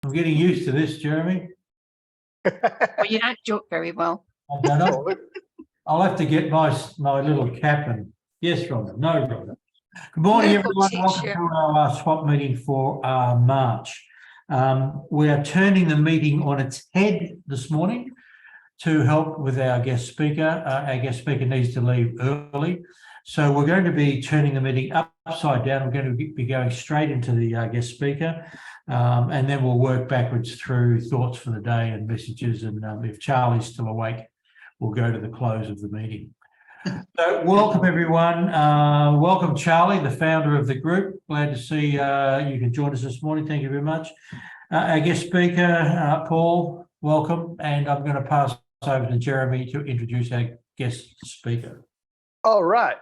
I'm getting used to this, Jeremy. Well, you don't do it very well. I don't know. I'll have to get my little cap and yes, Rhonda. No, Rhonda. Good morning, everyone. Welcome to our swap meeting for March. We are turning the meeting on its head this morning to help with our guest speaker. Our guest speaker needs to leave early. So we're going to be turning the meeting upside down. We're going to be going straight into the guest speaker. And then we'll work backwards through thoughts for the day and messages. And if Charlie's still awake, we'll go to the close of the meeting. So welcome, everyone. Welcome, Charlie, the founder of the group. Glad to see you can join us this morning. Thank you very much. Our guest speaker, Paul, welcome. And I'm going to pass over to Jeremy to introduce our guest speaker. All right.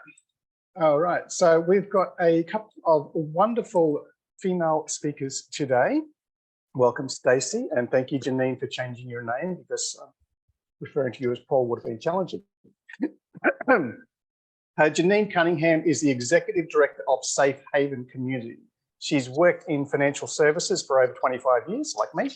So we've got a couple of wonderful female speakers today. Welcome, Stacey, and thank you, Janeen, for changing your name because referring to you as Paul would have been challenging. Janeen Cunningham is the Executive Director of Safe Haven Community. She's worked in financial services for over 25 years, like me,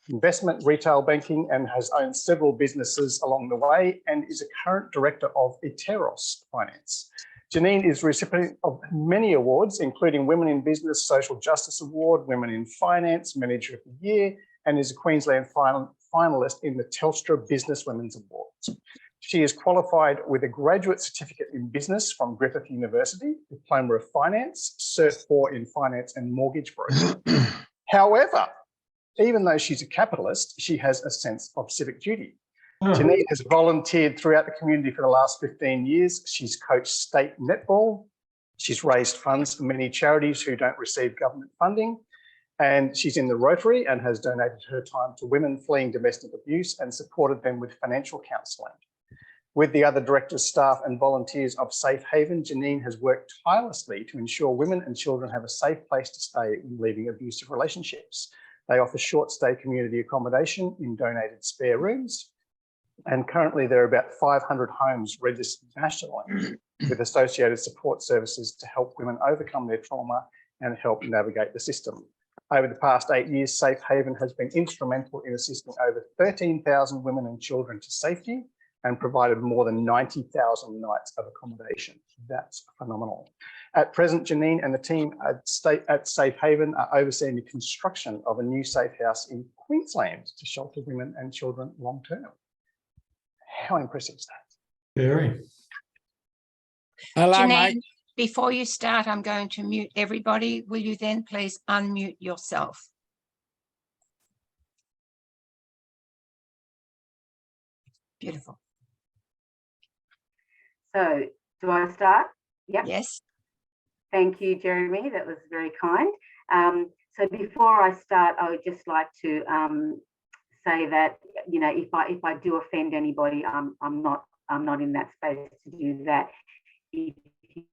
investment, retail banking, and has owned several businesses along the way and is a current director of Eteros Finance. Janeen is recipient of many awards, including Women in Business Social Justice Award, Women in Finance Manager of the Year, and is a Queensland finalist in the Telstra Business Women's Awards. She is qualified with a graduate certificate in business from Griffith University, Diploma of Finance, Cert 4 in Finance and Mortgage Broking. However, even though she's a capitalist, she has a sense of civic duty. Janeen has volunteered throughout the community for the last 15 years. She's coached state netball. She's raised funds for many charities who don't receive government funding. And she's in the Rotary and has donated her time to women fleeing domestic abuse and supported them with financial counselling. With the other directors, staff and volunteers of Safe Haven, Janeen has worked tirelessly to ensure women and children have a safe place to stay when leaving abusive relationships. They offer short stay community accommodation in donated spare rooms. And currently there are about 500 homes registered nationally with associated support services to help women overcome their trauma and help navigate the system. Over the past 8 years, Safe Haven has been instrumental in assisting over 13,000 women and children to safety and provided more than 90,000 nights of accommodation. That's phenomenal. At present, Janeen and the team at Safe Haven are overseeing the construction of a new safe house in Queensland to shelter women and children long term. How impressive is that? Very. Hello, Janeen, mate. before you start, I'm going to mute everybody. Will you then please unmute yourself? Beautiful. So, do I start? Yep. Yes. Thank you, Jeremy. That was very kind. So before I start, I would just like to say that, you know, if I do offend anybody, I'm not in that space to do that. If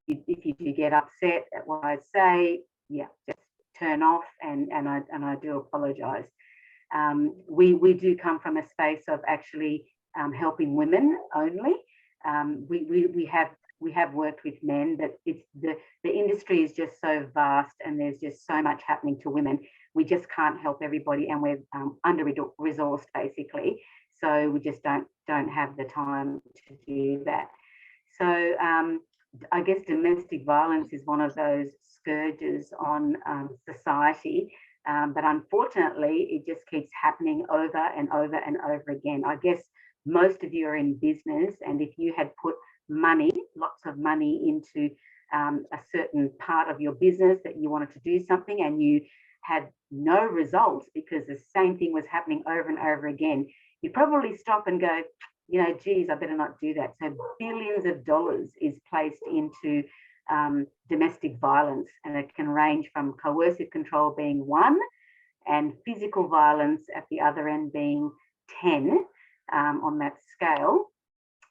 you do get upset at what I say, yeah, just turn off, and I do apologise. We do come from a space of actually helping women only. We have worked with men, but it's the industry is just so vast and there's just so much happening to women. We just can't help everybody, and we're under-resourced basically. So we just don't have the time to do that. So I guess domestic violence is one of those scourges on society, but unfortunately it just keeps happening over and over and over again. I guess most of you are in business, and if you had put money, lots of money into a certain part of your business that you wanted to do something and you had no results because the same thing was happening over and over again, you probably stop and go, you know, geez, I better not do that. So billions of dollars is placed into domestic violence, and it can range from coercive control being 1 and physical violence at the other end being 10 on that scale.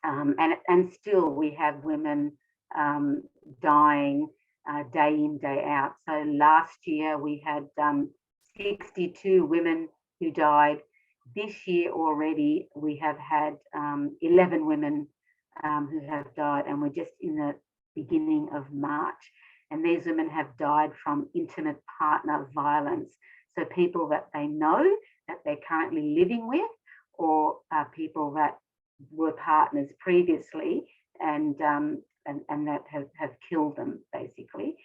And still we have women dying day in, day out. So last year we had 62 women who died. This year already we have had 11 women who have died, and we're just in the beginning of March. And these women have died from intimate partner violence. So people that they know, that they're currently living with, or people that were partners previously and that have killed them, basically.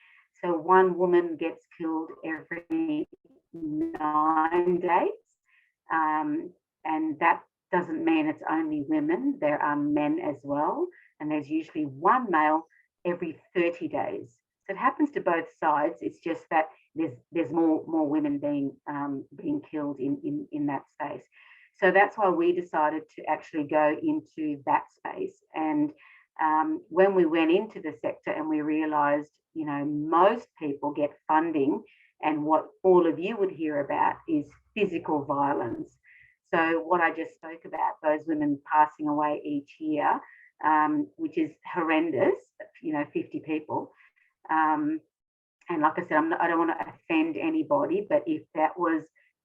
So one woman gets killed every 9 days. And that doesn't mean it's only women. There are men as well. And there's usually one male every 30 days. So it happens to both sides. It's just that there's more women being killed in that space. So that's why we decided to actually go into that space. And when we went into the sector and we realized, you know, most people get funding, and what all of you would hear about is physical violence. So what I just spoke about, those women passing away each year, which is horrendous, you know, 50 people. And like I said, I don't want to offend anybody, but if that was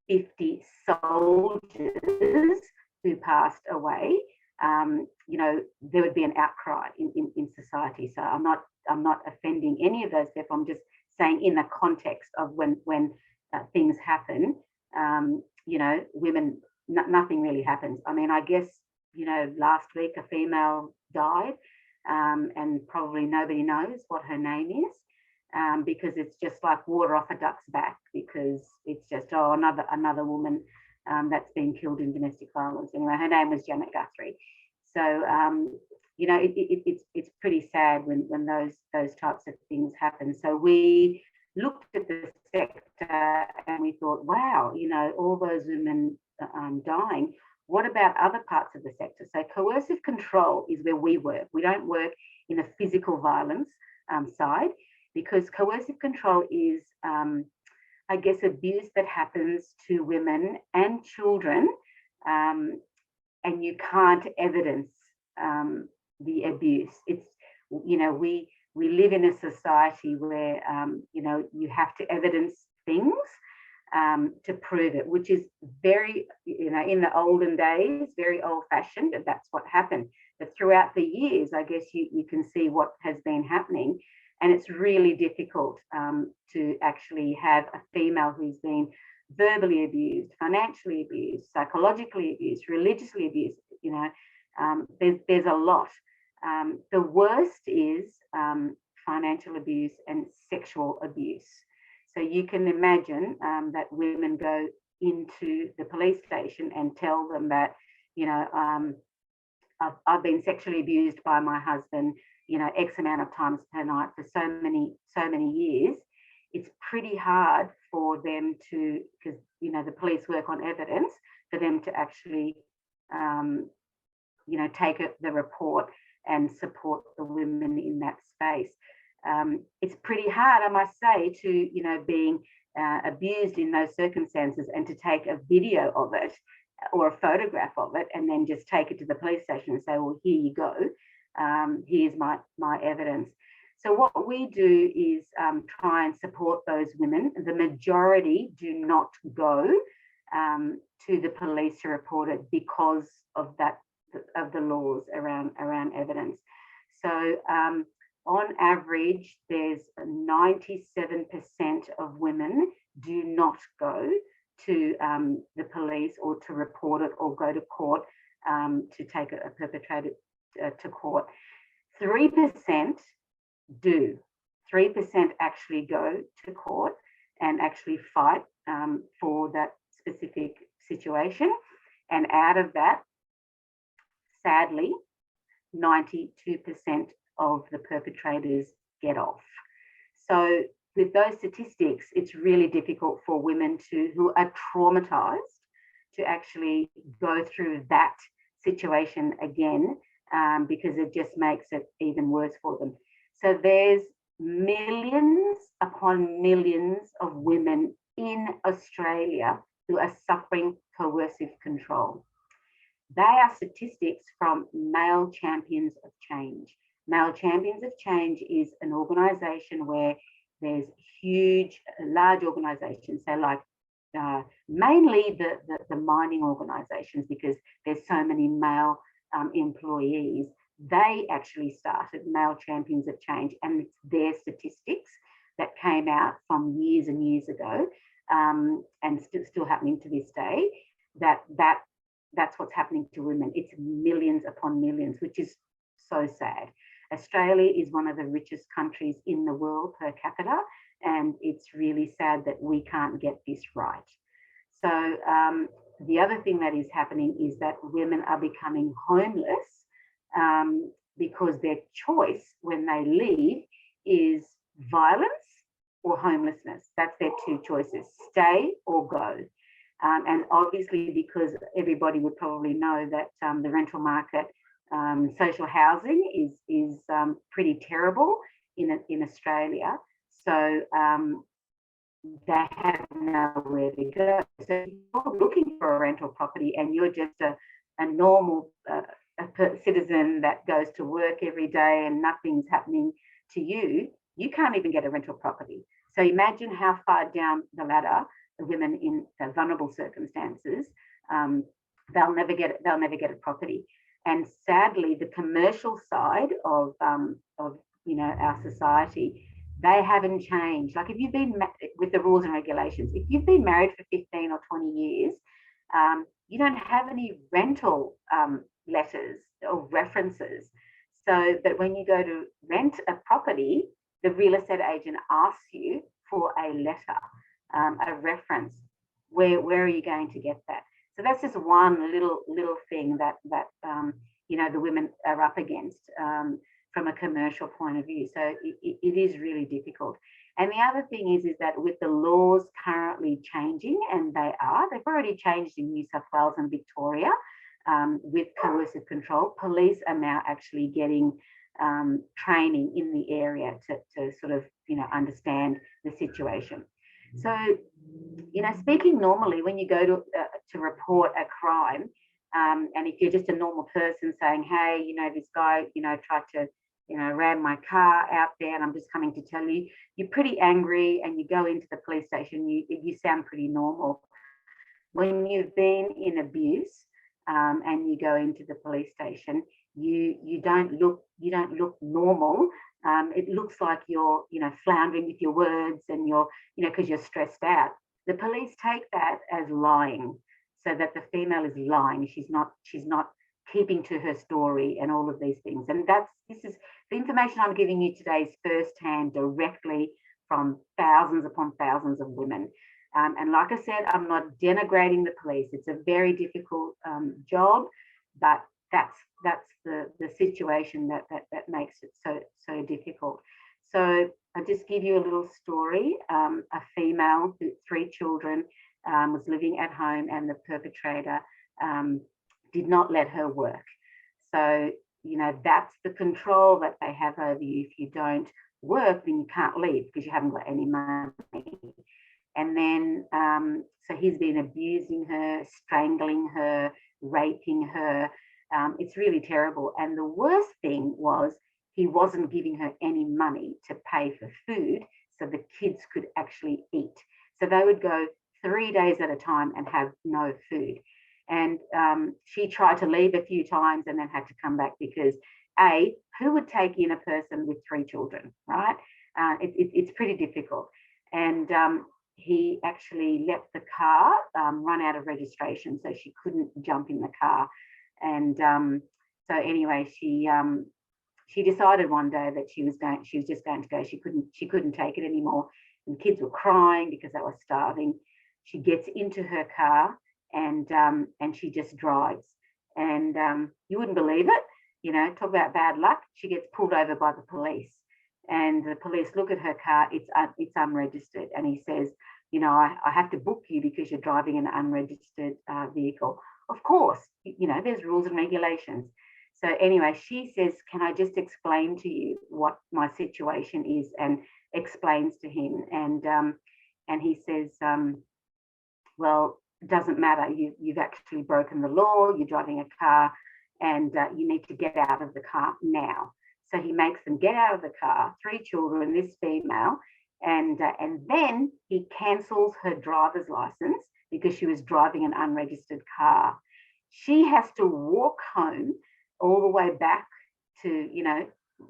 50 soldiers who passed away, you know, there would be an outcry in society. So I'm not offending any of those people. I'm just saying in the context of when things happen, you know, women, nothing really happens. I mean, I guess, you know, last week a female died, and probably nobody knows what her name is, because it's just like water off a duck's back, because it's just, oh, another woman that's been killed in domestic violence. Anyway, her name was Janet Guthrie. So, you know, it's pretty sad when those types of things happen. So we looked at the sector and we thought, wow, you know, all those women dying. What about other parts of the sector? So coercive control is where we work. We don't work in the physical violence side, because coercive control is, I guess, abuse that happens to women and children, and you can't evidence the abuse. It's, you know, we live in a society where, you know, you have to evidence things to prove it, which is very, you know, in the olden days, very old fashioned, and that's what happened. But throughout the years, I guess you can see what has been happening. And it's really difficult to actually have a female who's been verbally abused, financially abused, psychologically abused, religiously abused. You know, there's a lot. The worst is financial abuse and sexual abuse. So you can imagine that women go into the police station and tell them that, you know, I've been sexually abused by my husband, you know, X amount of times per night for so many years. It's pretty hard for them to, because, you know, the police work on evidence, for them to actually, you know, take the report and support the women in that space. It's pretty hard, I must say, to, you know, being abused in those circumstances and to take a video of it or a photograph of it and then just take it to the police station and say, well, here you go. Here's my evidence. So what we do is try and support those women. The majority do not go to the police to report it because of the laws around evidence. So on average, there's 97% of women do not go to the police or to report it or go to court to take a perpetrator to court. 3% do. 3% actually go to court and actually fight for that specific situation. And out of that, sadly, 92% of the perpetrators get off. So with those statistics, it's really difficult for women who are traumatized to actually go through that situation again, because it just makes it even worse for them. So there's millions upon millions of women in Australia who are suffering coercive control. They are statistics from Male Champions of Change. Male Champions of Change is an organisation where there's large organisations, so like mainly the mining organisations, because there's so many male employees. They actually started Male Champions of Change, and it's their statistics that came out from years and years ago. and still happening to this day, that's what's happening to women. It's millions upon millions, which is so sad. Australia is one of the richest countries in the world per capita, and it's really sad that we can't get this right. So the other thing that is happening is that women are becoming homeless because their choice when they leave is violence or homelessness. That's their two choices, stay or go. And obviously, because everybody would probably know that the rental market, social housing is pretty terrible in Australia. So they have nowhere to go. So if you're looking for a rental property and you're just a normal citizen that goes to work every day and nothing's happening to you, you can't even get a rental property. So imagine how far down the ladder the women in vulnerable circumstances, they'll never get a property. And sadly, the commercial side of our society, they haven't changed. Like if you've been with the rules and regulations, if you've been married for 15 or 20 years, you don't have any rental letters or references. So that when you go to rent a property, the real estate agent asks you for a letter, a reference. Where are you going to get that? So that's just one little thing that the women are up against from a commercial point of view. So it is really difficult. And the other thing is that with the laws currently changing, and they've already changed in New South Wales and Victoria with coercive control, police are now actually getting training in the area to sort of, understand the situation. So, speaking normally, when you go to report a crime, and if you're just a normal person saying, hey, this guy, tried to, ram my car out there and I'm just coming to tell you, you're pretty angry and you go into the police station, you sound pretty normal. When you've been in abuse and you go into the police station, you don't look normal. It looks like you're, floundering with your words and you're, because you're stressed out. The police take that as lying, so that the female is lying. She's not keeping to her story and all of these things. And this is the information I'm giving you today is firsthand, directly from thousands upon thousands of women. And like I said, I'm not denigrating the police. It's a very difficult job, but that's the situation that makes it so difficult. So I'll just give you a little story. A female with 3 children was living at home, and the perpetrator did not let her work. So, that's the control that they have over you. If you don't work, then you can't leave because you haven't got any money. And then, so he's been abusing her, strangling her, raping her. It's really terrible. And the worst thing was he wasn't giving her any money to pay for food so the kids could actually eat. So they would go 3 days at a time and have no food. And she tried to leave a few times and then had to come back because, who would take in a person with 3 children, right? It's pretty difficult. And he actually let the car run out of registration, so she couldn't jump in the car. And so anyway, she decided one day that she was just going to go. She couldn't take it anymore. And the kids were crying because they were starving. She gets into her car and she just drives. And you wouldn't believe it, talk about bad luck. She gets pulled over by the police, and the police look at her car. It's unregistered, and he says, I have to book you because you're driving an unregistered vehicle. Of course, there's rules and regulations. So anyway, she says, can I just explain to you what my situation is, and explains to him. And he says, well, it doesn't matter. You've actually broken the law. You're driving a car, and you need to get out of the car now. So he makes them get out of the car, 3 children, this female, and then he cancels her driver's license because she was driving an unregistered car. She has to walk home all the way back to,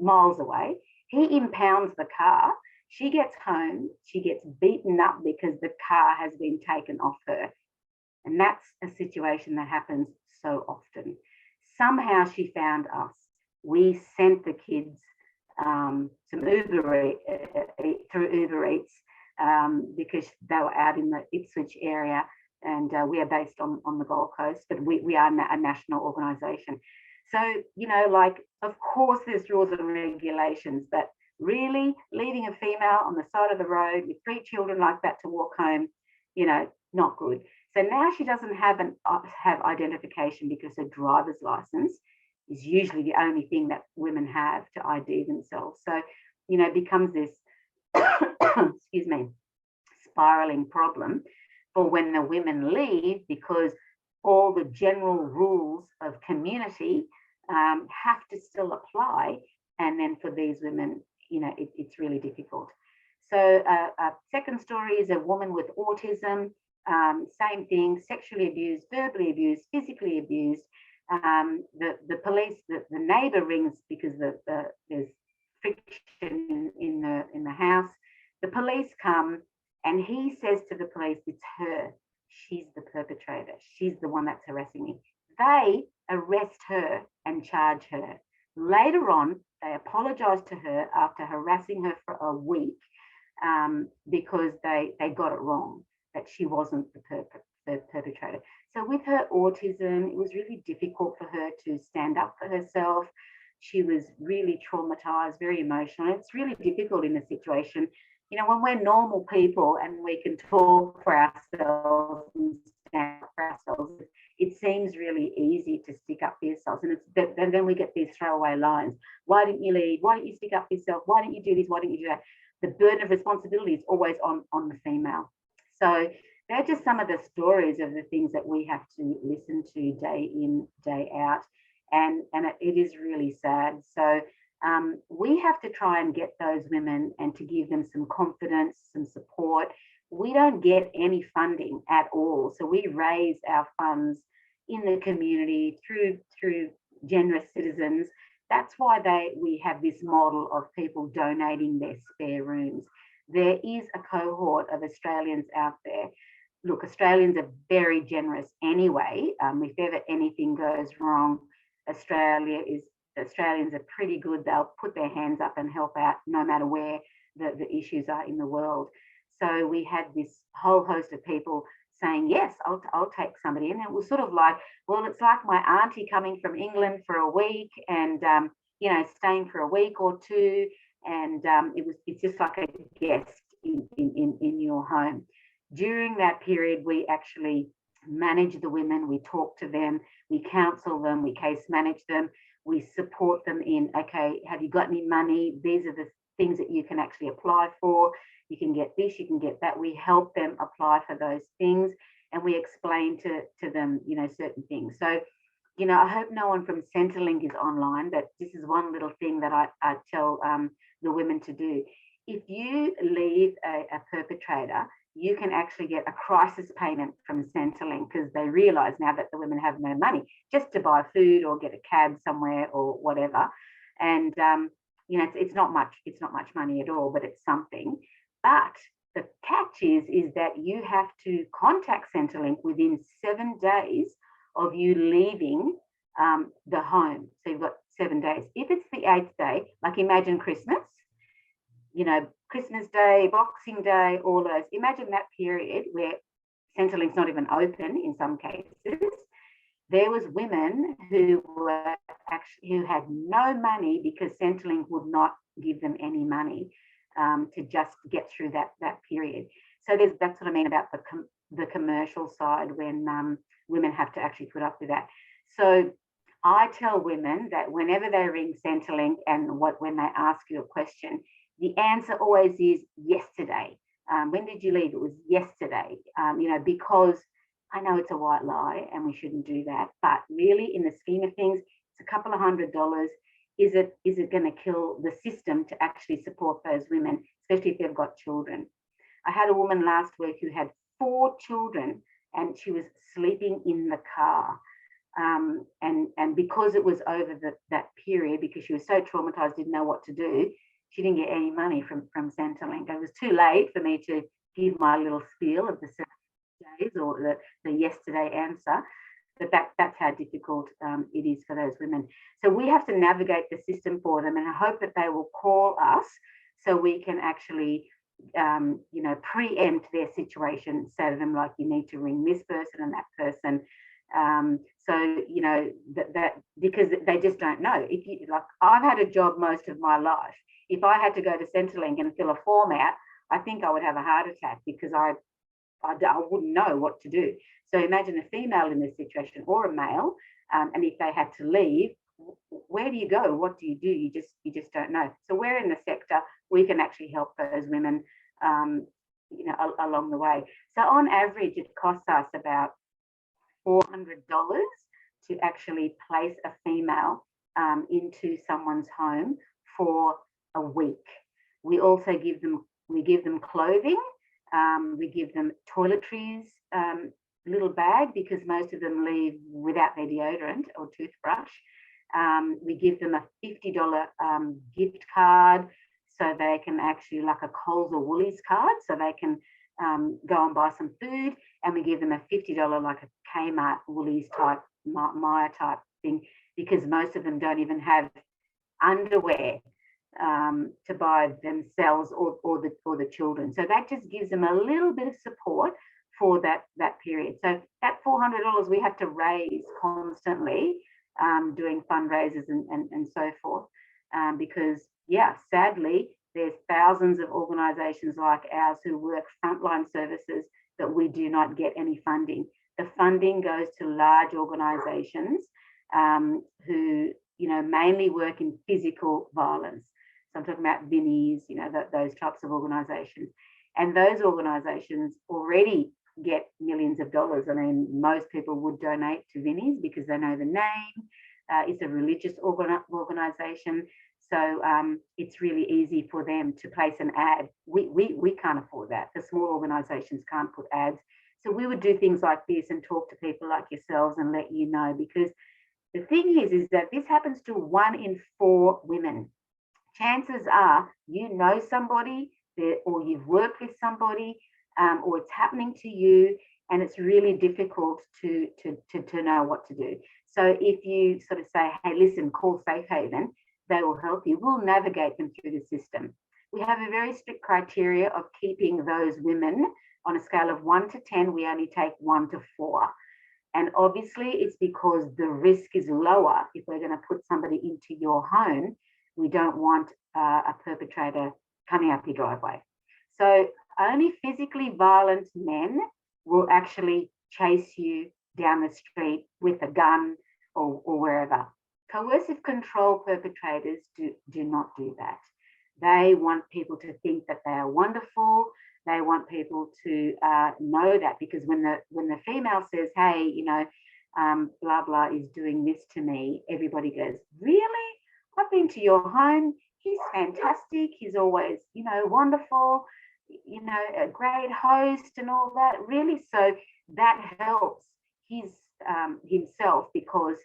miles away. He impounds the car, She gets home, she gets beaten up because the car has been taken off her. And that's a situation that happens so often. Somehow she found us. We sent the kids some Uber through Uber Eats because they were out in the Ipswich area, and we are based on the Gold Coast, but we are a national organisation. So, you know, like, of course there's rules and regulations, but really leaving a female on the side of the road with 3 children like that to walk home, you know, not good. So now she doesn't have identification because her driver's license is usually the only thing that women have to ID themselves. So, you know, it becomes this, excuse me, spiraling problem for when the women leave, because all the general rules of community have to still apply. And then for these women, you know, it's really difficult. So a second story is a woman with autism. Same thing, sexually abused, verbally abused, physically abused. The police, the neighbour rings because there's friction in the house. The police come, and he says to the police, it's her. She's the perpetrator. She's the one that's harassing me. They arrest her and charge her. Later on, they apologise to her after harassing her for a week because they got it wrong, that she wasn't the perpetrator. So with her autism, it was really difficult for her to stand up for herself. She was really traumatized, very emotional. It's really difficult in a situation, you know, when we're normal people and we can talk for ourselves and stand up for ourselves, it seems really easy to stick up for yourselves. And then we get these throwaway lines. Why didn't you leave? Why didn't you stick up for yourself? Why didn't you do this? Why didn't you do that? The burden of responsibility is always on the female. So they're just some of the stories of the things that we have to listen to day in, day out. And it is really sad. So we have to try and get those women and to give them some confidence, some support. We don't get any funding at all. So we raise our funds in the community through generous citizens. That's why we have this model of people donating their spare rooms. There is a cohort of Australians out there. Look, Australians are very generous anyway. If ever anything goes wrong, Australians are pretty good. They'll put their hands up and help out no matter where the issues are in the world. So we had this whole host of people saying, yes, I'll take somebody. And it was sort of like, well, it's like my auntie coming from England for a week and, you know, staying for a week or two. And it's just like a guest in your home. During that period, we actually manage the women, we talk to them, we counsel them, we case manage them, we support them in, okay, have you got any money? These are the things that you can actually apply for. You can get this, you can get that. We help them apply for those things, and we explain to them, you know, certain things. So, you know, I hope no one from Centrelink is online, but this is one little thing that I tell the women to do. If you leave a perpetrator, you can actually get a crisis payment from Centrelink, because they realise now that the women have no money just to buy food or get a cab somewhere or whatever. And you know, it's not much money at all, but it's something. But the catch is that you have to contact Centrelink within 7 days of you leaving the home. So you've got 7 days. If it's the 8th day, like imagine Christmas, you know, Christmas Day, Boxing Day, all those. Imagine that period where Centrelink's not even open in some cases. There was women who had no money because Centrelink would not give them any money to just get through that period. So that's what I mean about the commercial side, when women have to actually put up with that. So I tell women that whenever they ring Centrelink and when they ask you a question, the answer always is yesterday. When did you leave? It was yesterday. You know, because I know it's a white lie and we shouldn't do that, but really in the scheme of things, it's a couple of $100. Is it going to kill the system to actually support those women, especially if they've got children? I had a woman last week who had 4 children and she was sleeping in the car. And because it was over that period, because she was so traumatized, didn't know what to do, she didn't get any money from Centrelink. It was too late for me to give my little spiel of the 7 days or the yesterday answer. But that's how difficult it is for those women. So we have to navigate the system for them, and I hope that they will call us so we can actually, you know, preempt their situation. Say to them, like, you need to ring this person and that person. So, you know, that because they just don't know. If you, like, I've had a job most of my life. If I had to go to Centrelink and fill a form out, I think I would have a heart attack because I wouldn't know what to do. So imagine a female in this situation, or a male, and if they had to leave, where do you go? What do? You just don't know. So we're in the sector. We can actually help those women, you know, along the way. So on average, it costs us about $400 to actually place a female into someone's home for a week. We also give them clothing. We give them toiletries, little bag, because most of them leave without their deodorant or toothbrush. We give them a $50 gift card, so they can actually, like a Coles or Woolies card, so they can go and buy some food. And we give them a $50 like a Kmart, Woolies type, Myer type thing, because most of them don't even have underwear to buy themselves or the children. So that just gives them a little bit of support for that period. So that $400 we have to raise constantly, doing fundraisers and so forth, because yeah, sadly, there's thousands of organisations like ours who work frontline services that we do not get any funding. The funding goes to large organisations who, you know, mainly work in physical violence. So I'm talking about Vinnies, you know, those types of organisations. And those organisations already get millions of dollars. I mean, most people would donate to Vinnies because they know the name. It's a religious organisation. So it's really easy for them to place an ad. We can't afford that. The small organisations can't put ads. So we would do things like this and talk to people like yourselves and let you know, because the thing is that this happens to 1 in 4 women. Chances are you know somebody or you've worked with somebody, or it's happening to you, and it's really difficult to know what to do. So if you sort of say, hey, listen, call Safe Haven, they will help you. We'll navigate them through the system. We have a very strict criteria of keeping those women on a scale of 1 to 10. We only take 1 to 4. And obviously it's because the risk is lower. If we're going to put somebody into your home, we don't want a perpetrator coming up your driveway. So only physically violent men will actually chase you down the street with a gun or wherever. Coercive control perpetrators do not do that. They want people to think that they are wonderful. They want people to know that, because when the female says, hey, you know, blah, blah is doing this to me, everybody goes, really? I've been to your home. He's fantastic. He's always, you know, wonderful, you know, a great host and all that. Really? So that helps himself, because,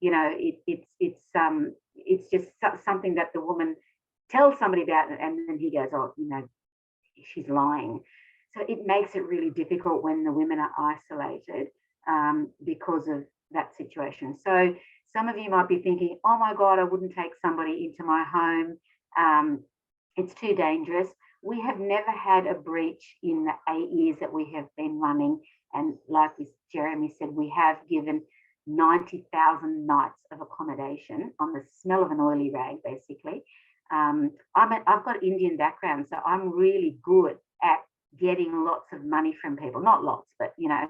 you know, it's just something that the woman tells somebody about, and then he goes, oh, you know, she's lying. So it makes it really difficult when the women are isolated because of that situation. So some of you might be thinking, oh my God, I wouldn't take somebody into my home. It's too dangerous. We have never had a breach in the 8 years that we have been running. And like Jeremy said, we have given 90,000 nights of accommodation on the smell of an oily rag, basically. I've got Indian background, so I'm really good at getting lots of money from people. Not lots, but, you know,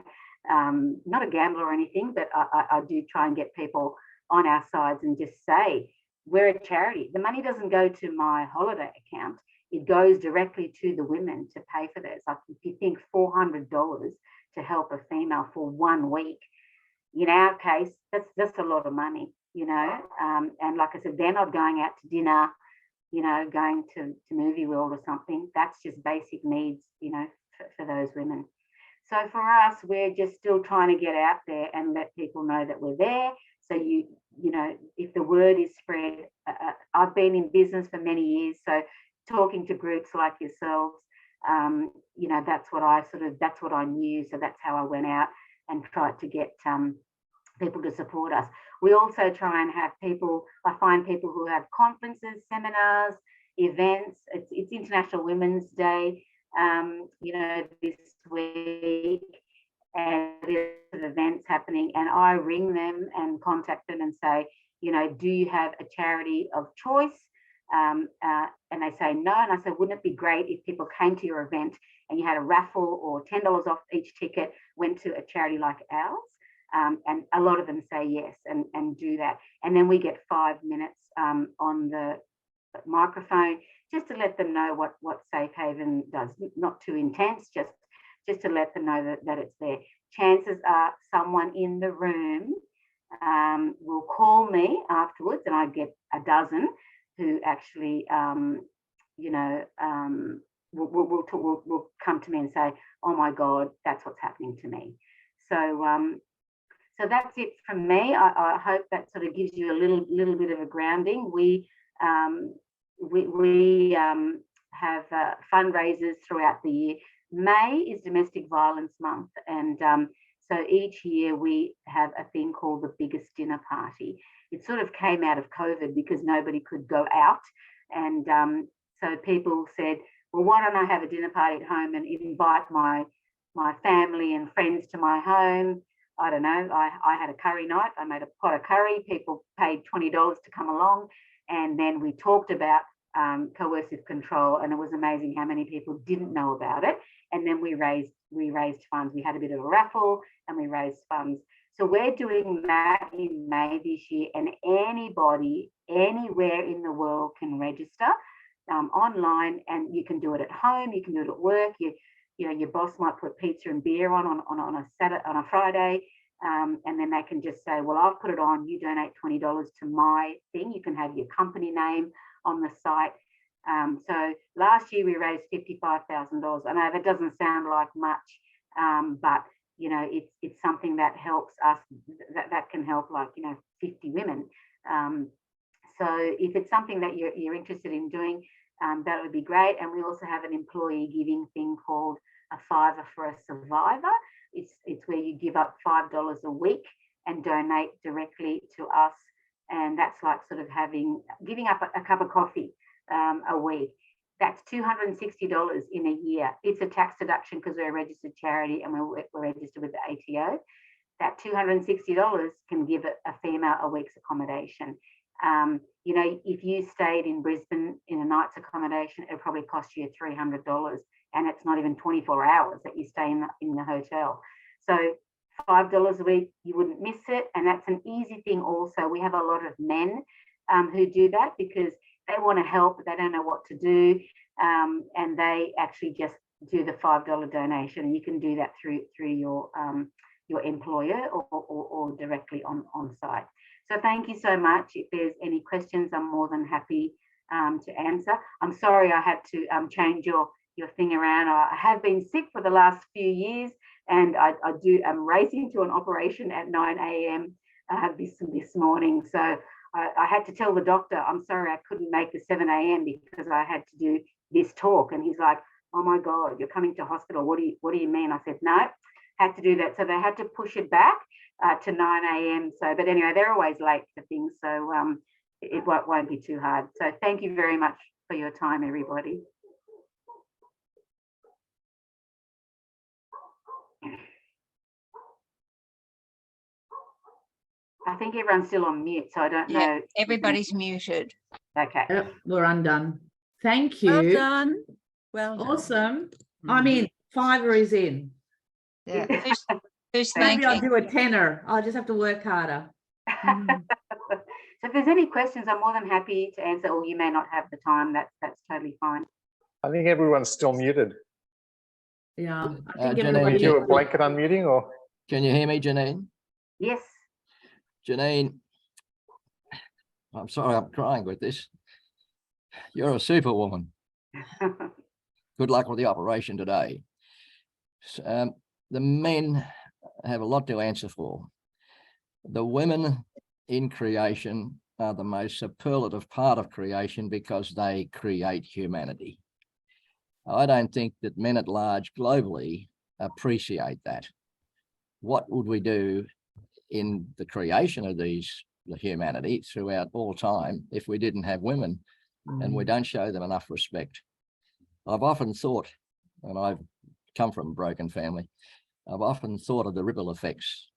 not a gambler or anything, but I do try and get people on our sides and just say, we're a charity. The money doesn't go to my holiday account. It goes directly to the women to pay for this. Like, if you think $400 to help a female for 1 week, in our case, that's a lot of money, you know. And like I said, they're not going out to dinner, you know, going to Movie World or something. That's just basic needs, you know, for those women. So for us, we're just still trying to get out there and let people know that we're there. So you know, if the word is spread, I've been in business for many years, so talking to groups like yourselves, you know, that's what I knew. So that's how I went out and tried to get people to support us. We also try and have people, I find people who have conferences, seminars, events. It's International Women's Day, you know, this week, and there's events happening, and I ring them and contact them and say, you know, do you have a charity of choice? And they say no, and I say, wouldn't it be great if people came to your event and you had a raffle or $10 off each ticket went to a charity like ours? And a lot of them say yes and do that. And then we get 5 minutes on the microphone just to let them know what Safe Haven does. Not too intense, just to let them know that it's there. Chances are someone in the room will call me afterwards, and I get a dozen who actually, you know, will come to me and say, oh my God, that's what's happening to me. So so that's it from me. I hope that sort of gives you a little bit of a grounding. We have fundraisers throughout the year. May is Domestic Violence Month, and so each year we have a thing called the Biggest Dinner Party. It sort of came out of COVID because nobody could go out, and so people said, well, why don't I have a dinner party at home and invite my family and friends to my home? I don't know, I had a curry night. I made a pot of curry. People paid $20 to come along, and then we talked about coercive control, and it was amazing how many people didn't know about it. And then we raised funds. We had a bit of a raffle and we raised funds. So we're doing that in May this year, and anybody anywhere in the world can register online, and you can do it at home, you can do it at work. You know, your boss might put pizza and beer on a Friday, and then they can just say, well, I've put it on, you donate $20 to my thing. You can have your company name on the site. So last year we raised $55,000. I know that doesn't sound like much, but you know, it's something that helps us, that can help, like, you know, 50 women. So if it's something that you're interested in doing, that would be great. And we also have an employee giving thing called a $5 for a Survivor. It's where you give up $5 a week and donate directly to us. And that's like sort of giving up a cup of coffee a week. That's $260 in a year. It's a tax deduction because we're a registered charity and we're registered with the ATO. That $260 can give a female a week's accommodation. You know, if you stayed in Brisbane in a night's accommodation, it'll probably cost you $300, and it's not even 24 hours that you stay in the hotel. So $5 a week, you wouldn't miss it. And that's an easy thing also. We have a lot of men who do that because they want to help, but they don't know what to do. And they actually just do the $5 donation. You can do that through your employer or directly on site. So thank you so much. If there's any questions, I'm more than happy to answer. I'm sorry I had to change your thing around. I have been sick for the last few years, and I'm racing to an operation at 9 a.m. This morning. So I had to tell the doctor, I'm sorry I couldn't make the 7 a.m. because I had to do this talk. And he's like, oh my God, you're coming to hospital. What do you mean? I said, no, had to do that. So they had to push it back to 9 a.m. So, but anyway, they're always late for things. So it won't be too hard. So thank you very much for your time, everybody. I think everyone's still on mute, so I don't know. Everybody's muted. Okay. Yep, we're undone. Thank you. Well done. Well done. Awesome. I'm in. Fiver is in. Yeah. Who's Maybe I'll thanking? do a tenner. I'll just have to work harder. So if there's any questions, I'm more than happy to answer, or you may not have the time. That's totally fine. I think everyone's still muted. Yeah. I think Janeen, everybody. Do a blanket unmuting, or? Can you hear me, Janeen? Yes. Janeen, I'm sorry I'm crying with this. You're a superwoman. Good luck with the operation today. The men have a lot to answer for. The women in creation are the most superlative part of creation because they create humanity. I don't think that men at large globally appreciate that. What would we do in the creation of the humanity throughout all time if we didn't have women and we don't show them enough respect? I've often thought, and I've come from a broken family, I've often thought of the ripple effects.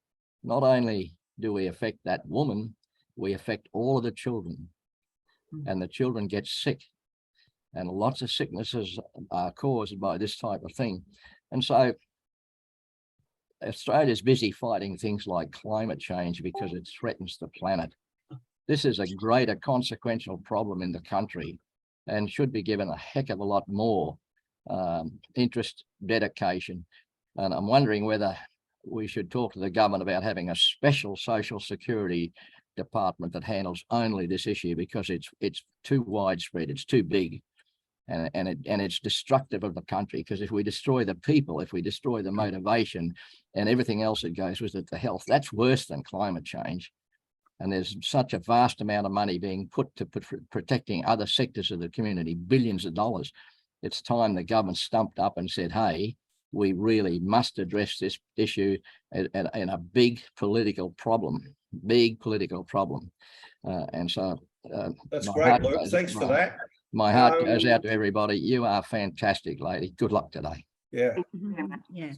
Not only do we affect that woman, we affect all of the children, and the children get sick, and lots of sicknesses are caused by this type of thing. And so Australia's busy fighting things like climate change because it threatens the planet. This is a greater consequential problem in the country and should be given a heck of a lot more interest, dedication. And I'm wondering whether we should talk to the government about having a special social security department that handles only this issue, because it's too widespread, it's too big, and it's destructive of the country. Because if we destroy the people, if we destroy the motivation and everything else that goes with it, the health, that's worse than climate change. And there's such a vast amount of money being put to protecting other sectors of the community, billions of dollars. It's time the government stumped up and said, hey, we really must address this issue in a big political problem. And so that's great, Luke. Thanks for that. My heart goes out to everybody. You are fantastic, lady. Good luck today. Yeah. Yeah.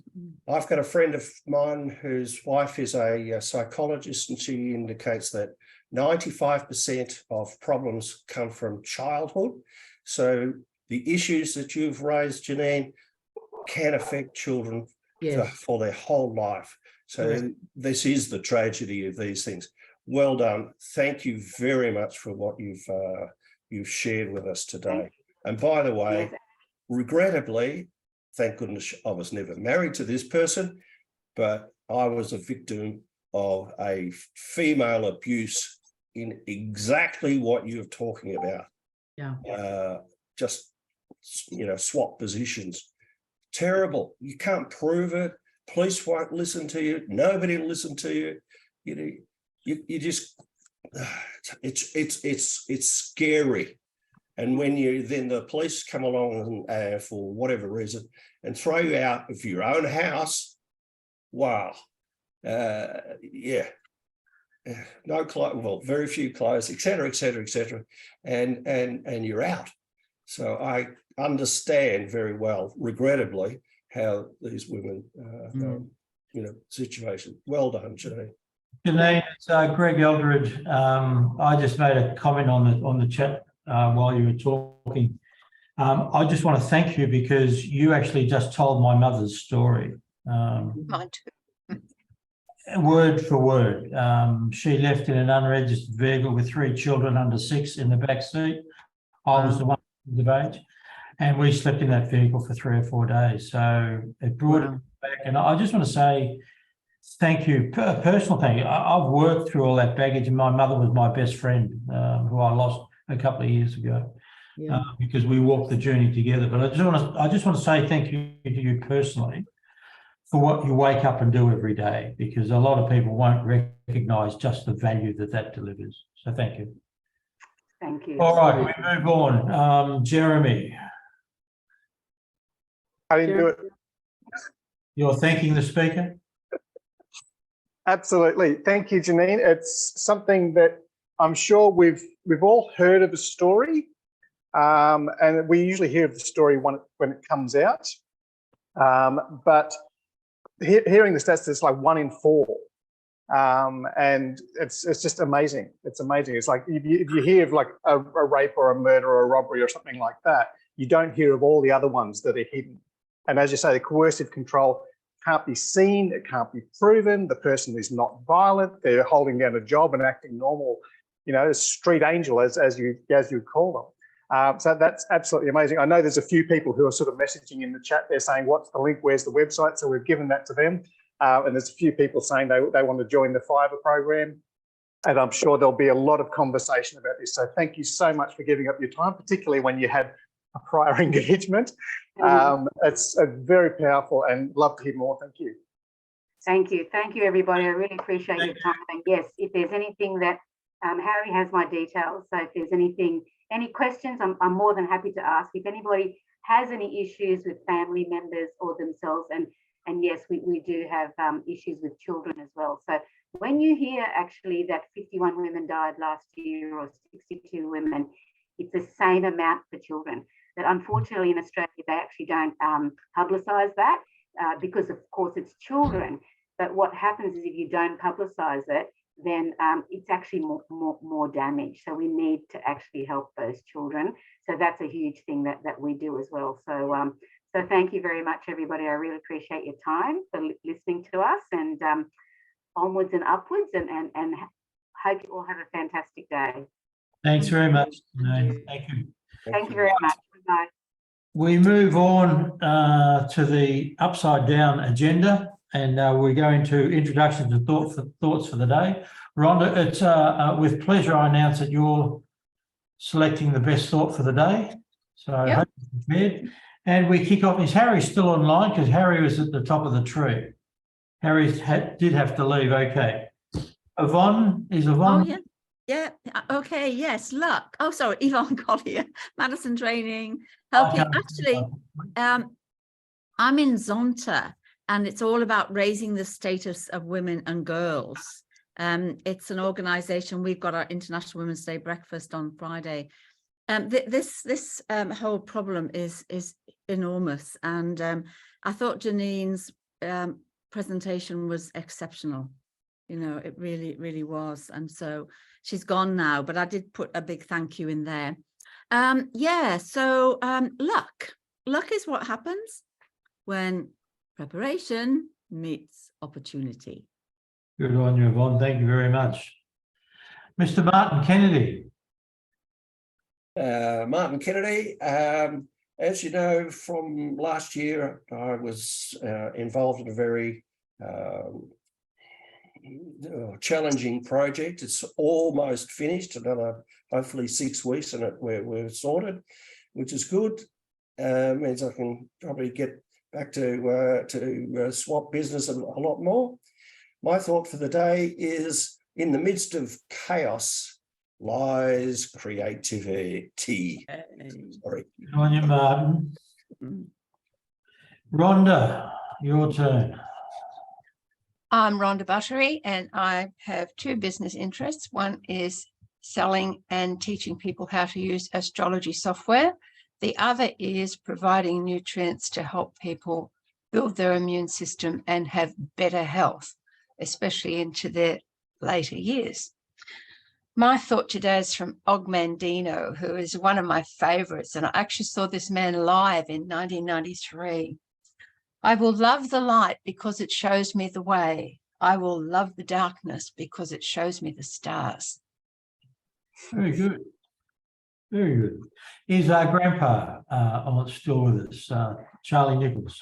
I've got a friend of mine whose wife is a psychologist, and she indicates that 95% of problems come from childhood. So the issues that you've raised, Janeen, can affect children for their whole life. So this is the tragedy of these things. Well done. Thank you very much for what you've shared with us today. And by the way, regrettably, thank goodness I was never married to this person, but I was a victim of a female abuse in exactly what you're talking about. Yeah. Just, swap positions. Terrible. You can't prove it. Police won't listen to you. Nobody will listen to you. You just, it's scary. And when then the police come along and for whatever reason and throw you out of your own house, wow, no clothes, well, very few clothes, etc., and you're out. So I understand very well, regrettably, how these women, situation. Well done, Janeen. Janeen, it's Greg Eldridge. I just made a comment on the chat while you were talking. I just want to thank you because you actually just told my mother's story. Mine too. Word for word. She left in an unregistered vehicle with 3 children under 6 in the back seat. I was the one of age, and we slept in that vehicle for 3 or 4 days. So it brought it back. And I just want to say thank you, personal thank you. I've worked through all that baggage, and my mother was my best friend, who I lost a couple of years ago, because we walked the journey together. But I just want to say thank you to you personally for what you wake up and do every day, because a lot of people won't recognise just the value that delivers. So thank you. Thank you. All right, we move on. Jeremy. How do you do it? You're thanking the speaker? Absolutely. Thank you, Janeen. It's something that I'm sure we've all heard of the story, and we usually hear of the story when it comes out. But hearing the stats, it's like 1 in 4. And it's just amazing. It's amazing. It's like if you hear of like a rape or a murder or a robbery or something like that, you don't hear of all the other ones that are hidden. And as you say, the coercive control can't be seen, it can't be proven, the person is not violent, they're holding down a job and acting normal, street angel as you call them. So that's absolutely amazing. I know there's a few people who are sort of messaging in the chat there saying, what's the link, where's the website? So we've given that to them. And there's a few people saying they want to join the Fiverr program. And I'm sure there'll be a lot of conversation about this. So thank you so much for giving up your time, particularly when you had a prior engagement. It's very powerful and love to hear more. Thank you. Thank you, everybody. I really appreciate your time. And yes, if there's anything that Harry has my details, so if there's any questions, I'm more than happy to ask. If anybody has any issues with family members or themselves, and yes, we do have issues with children as well. So when you hear actually that 51 women died last year or 62 women, it's the same amount for children. That unfortunately in Australia, they actually don't publicise that because of course it's children. But what happens is if you don't publicise it, then it's actually more damage. So we need to actually help those children. So that's a huge thing that we do as well. So so thank you very much, everybody. I really appreciate your time for listening to us, and onwards and upwards, and hope you all have a fantastic day. Thanks very much, Janeen. Thank you. Thank you very much. Bye. We move on to the upside down agenda, and we're going to introductions and thoughts for the day. Rhonda, it's with pleasure I announce that you're selecting the best thought for the day. So I hope you're prepared. And we kick off. Is Harry still online? Because Harry was at the top of the tree. Harry did have to leave. Okay. Yvonne, is Yvonne? Oh, yeah. Yeah. Okay. Yes. Luck. Oh, sorry. Yvonne Collier, Madison Training, helping. Actually, I'm in Zonta, and it's all about raising the status of women and girls. It's an organisation. We've got our International Women's Day breakfast on Friday. This whole problem is enormous, and I thought Janeen's presentation was exceptional. You know, it really was. And so she's gone now, but I did put a big thank you in there. Yeah, so luck is what happens when preparation meets opportunity. Good on you, Yvonne. Thank you very much. Mr. Martin Kennedy. Martin Kennedy, as you know, from last year, I was involved in a very challenging project. It's almost finished, another hopefully 6 weeks, and we're sorted, which is good. Means I can probably get back to swap business a lot more. My thought for the day is, in the midst of chaos lies creativity. Sorry. Good on you, Martin. Rhonda, your turn. I'm Rhonda Buttery, and I have 2 business interests. One is selling and teaching people how to use astrology software. The other is providing nutrients to help people build their immune system and have better health, especially into their later years. My thought today is from Ogmandino, who is one of my favorites, and I actually saw this man live in 1993. I will love the light because it shows me the way. I will love the darkness because it shows me the stars. Very good. Very good. Is our grandpa still with us, Charlie Nichols?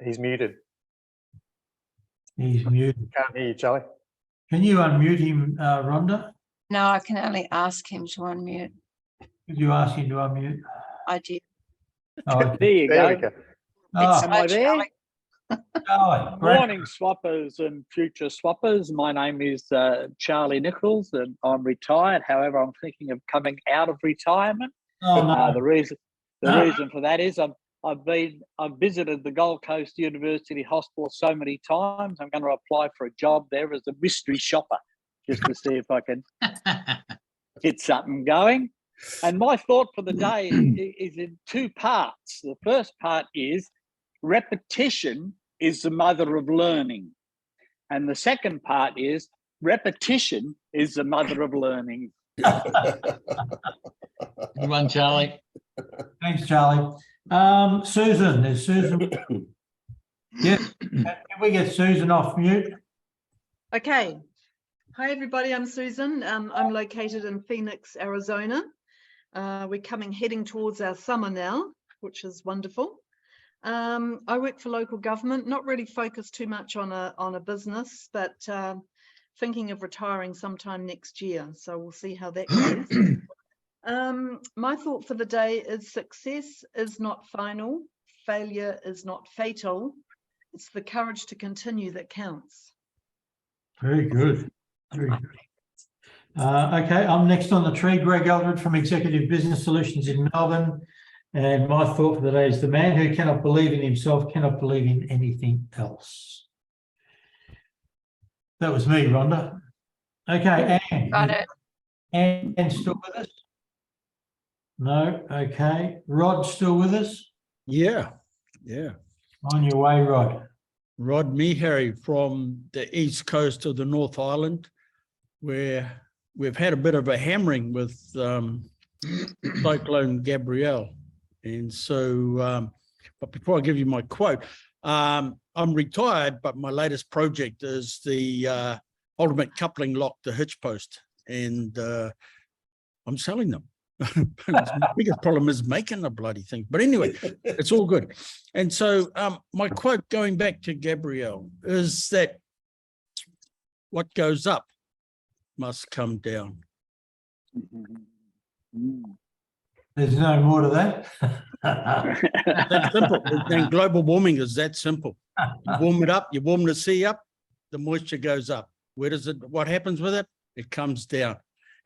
He's muted. He's muted. Can't hear you, Charlie. Can you unmute him, Rhonda? No, I can only ask him to unmute. Could you ask him to unmute? I did. Oh, okay. There you There we go. go. Oh, Am I there? Charlie. Charlie, great. Morning, swappers and future swappers. My name is Charlie Nichols, and I'm retired. However, I'm thinking of coming out of retirement. Oh, no. The reason for that is I've visited the Gold Coast University Hospital so many times. I'm going to apply for a job there as a mystery shopper, just to see if I can get something going. And my thought for the day is in 2 parts. The first part is repetition is the mother of learning. And the second part is repetition is the mother of learning. Good one, Charlie. Thanks, Charlie. Susan, is Susan? Yeah, can we get Susan off mute? Okay. Hi, everybody. I'm Susan. I'm located in Phoenix, Arizona. We're heading towards our summer now, which is wonderful. I work for local government, not really focused too much on a business, but thinking of retiring sometime next year. So we'll see how that goes. My thought for the day is success is not final, failure is not fatal, It's the courage to continue that counts. Very good. Very good. Okay, I'm next on the tree, Greg Eldred from Executive Business Solutions in Melbourne. And my thought for the day is the man who cannot believe in himself cannot believe in anything else. That was me, Rhonda. Okay, Anne. Got it. Anne still with us? No, okay. Rod still with us? Yeah. On your way, Rod. Rod Meharry from the east coast of the North Island, where we've had a bit of a hammering with Cyclone Gabrielle. And so, but before I give you my quote, I'm retired, but my latest project is the ultimate coupling lock, the hitch post, and I'm selling them. My biggest problem is making the bloody thing. But anyway, it's all good. And so my quote going back to Gabrielle is that what goes up must come down. There's no more to that. That's simple. And global warming is that simple. You warm it up, you warm the sea up, the moisture goes up. Where does it, what happens with it? It comes down.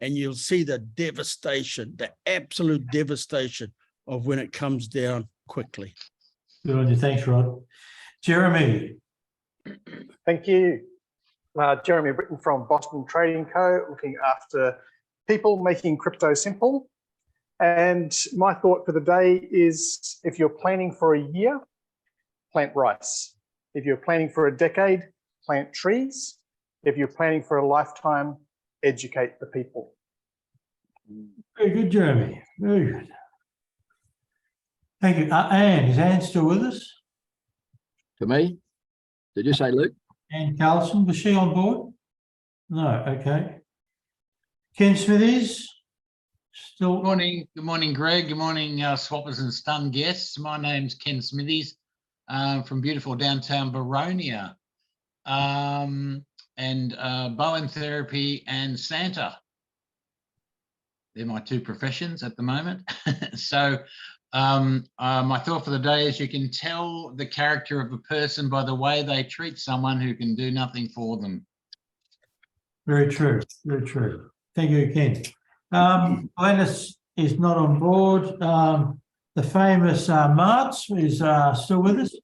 And you'll see the devastation, the absolute devastation of when it comes down quickly. Good on you. Thanks, Rod. Jeremy. Thank you. Jeremy Britton from Boston Trading Co., looking after people, making crypto simple. And my thought for the day is, if you're planning for a year, plant rice. If you're planning for a decade, plant trees. If you're planning for a lifetime, educate the people. Very good, Jeremy. Very good. Thank you. Anne, is Anne still with us? To me? Did you say Luke? Anne Carlson, was she on board? No, okay. Ken Smithies? Still. Good morning, Greg. Good morning, swappers and stun guests. My name's Ken Smithies from beautiful downtown Baronia. And Bowen Therapy and Santa. They're my two professions at the moment. So my thought for the day is, you can tell the character of a person by the way they treat someone who can do nothing for them. Very true. Very true. Thank you, Ken. Glennis is not on board. The famous Marts is still with us.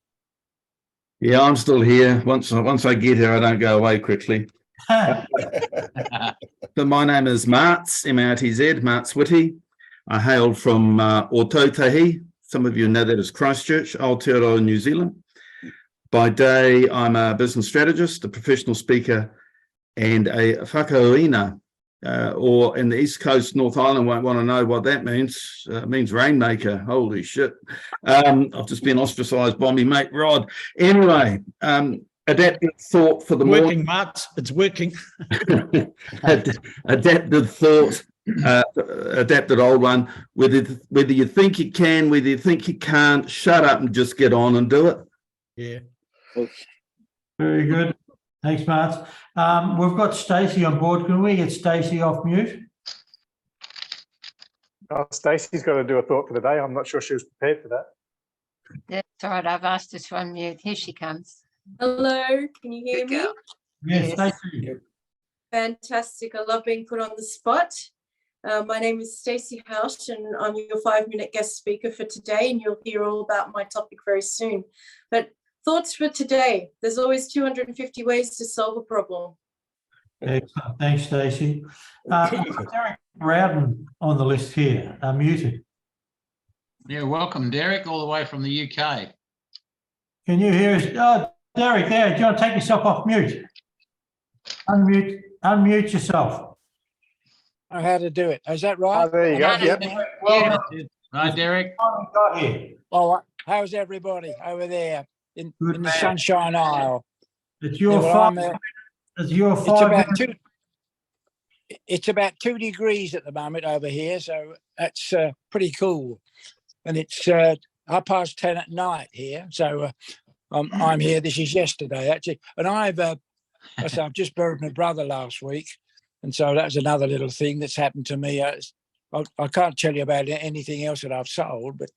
Yeah, I'm still here. Once I get here, I don't go away quickly. So my name is Martz, M-A-R-T-Z, Martz Whitty. I hail from Ōtautahi. Some of you know that as Christchurch, Aotearoa, New Zealand. By day, I'm a business strategist, a professional speaker, and a whakaoina, or in the East Coast, North Island won't want to know what that means. It means rainmaker. Holy shit. I've just been ostracized by me mate Rod. Anyway, adaptive thought for the working, morning. Martz, it's working. Adaptive thought, adapted old one. Whether you think you can, whether you think you can't, shut up and just get on and do it. Yeah. Very good. Thanks, Martz. We've got Stacey on board. Can we get Stacey off mute? Stacey's got to do a thought for the day. I'm not sure she was prepared for that. That's all right. I've asked her to unmute. Here she comes. Hello, can you hear me? Yes, Stacey. Fantastic. I love being put on the spot. My name is Stacey Hausch and I'm your 5-minute guest speaker for today, and you'll hear all about my topic very soon. But thoughts for today: there's always 250 ways to solve a problem. Excellent. Thanks, Stacey. Derek Rowden on the list here, muted. Yeah, welcome, Derek, all the way from the UK. Can you hear us? Oh, Derek, there, do you want to take yourself off mute? Unmute yourself. Oh, how to do it. Is that right? Oh, there you go. Yep. Well, Hi, Derek. got here. Oh, how's everybody over there in the man. Sunshine Isle? It's your Yeah, well, five. It's your It's 5 about minutes. it's about 2 degrees at the moment over here, so that's pretty cool. And it's 10:30 at night here, so I'm here. This is yesterday actually, and I've just buried my brother last week, and so that's another little thing that's happened to me. I can't tell you about anything else that I've sold, but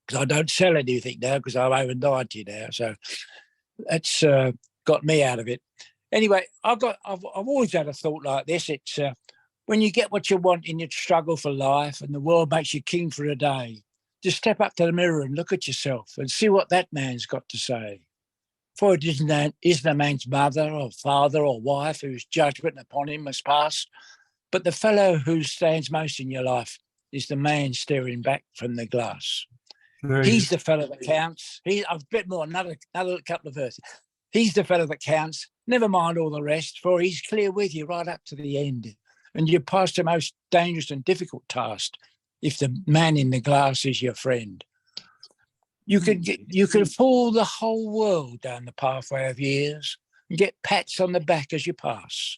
because I don't sell anything now because I'm over 90 now, so That's got me out of it. Anyway, I've always had a thought like this. It's when you get what you want in your struggle for life and the world makes you king for a day, just step up to the mirror and look at yourself and see what that man's got to say. For it isn't a man's mother or father or wife whose judgment upon him must pass, but the fellow who stands most in your life is the man staring back from the glass. He's the fellow that counts. A bit more, another couple of verses. He's the fellow that counts. Never mind all the rest, for he's clear with you right up to the end. And you pass the most dangerous and difficult task if the man in the glass is your friend. You can fall the whole world down the pathway of years and get pats on the back as you pass,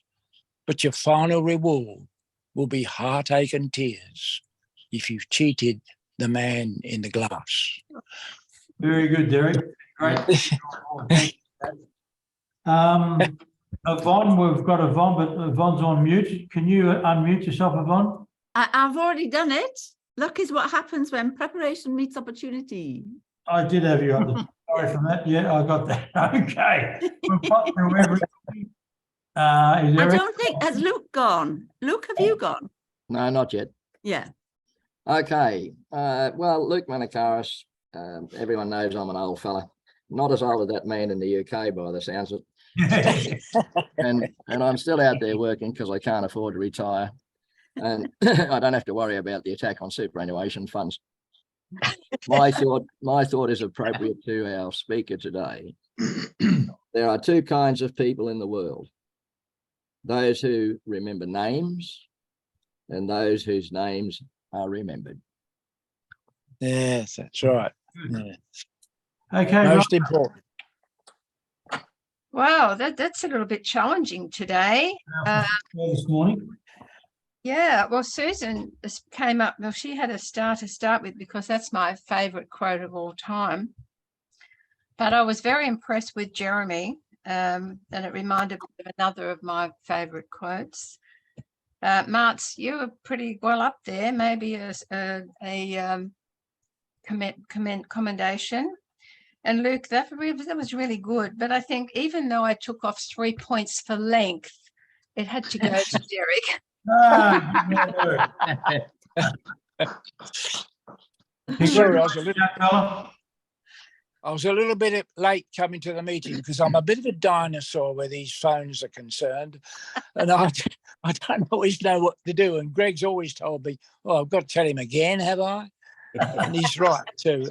but your final reward will be heartache and tears if you've cheated the man in the glass. Very good, Derek. Great. Yvonne, we've got Yvonne, but Yvonne's on mute. Can you unmute yourself, Yvonne? I've already done it. Luck is what happens when preparation meets opportunity. I did have you on the sorry for that. Yeah, I got that. Okay. We've got through everything. I don't think, has Luke gone? Luke, have you gone? No, not yet. Yeah. Okay. Well, Luke Manakaris, everyone knows I'm an old fella. Not as old as that man in the UK by the sounds of it. and I'm still out there working because I can't afford to retire. And I don't have to worry about the attack on superannuation funds. My thought is appropriate to our speaker today. There are two kinds of people in the world: those who remember names and those whose names are remembered. Yes, that's right. Yeah. Okay. Most important. Wow, that's a little bit challenging today. This morning. Yeah, well, Susan came up, well, she had a star to start with because that's my favourite quote of all time. But I was very impressed with Jeremy, and it reminded me of another of my favourite quotes. Martz, you were pretty well up there, maybe a commendation. And Luke, that was really good. But I think even though I took off 3 points for length, it had to go to Derek. Sorry, I was a little bit late coming to the meeting because I'm a bit of a dinosaur where these phones are concerned, and I don't always know what to do. And Greg's always told me, "Oh, I've got to tell him again, have I?" And he's right too.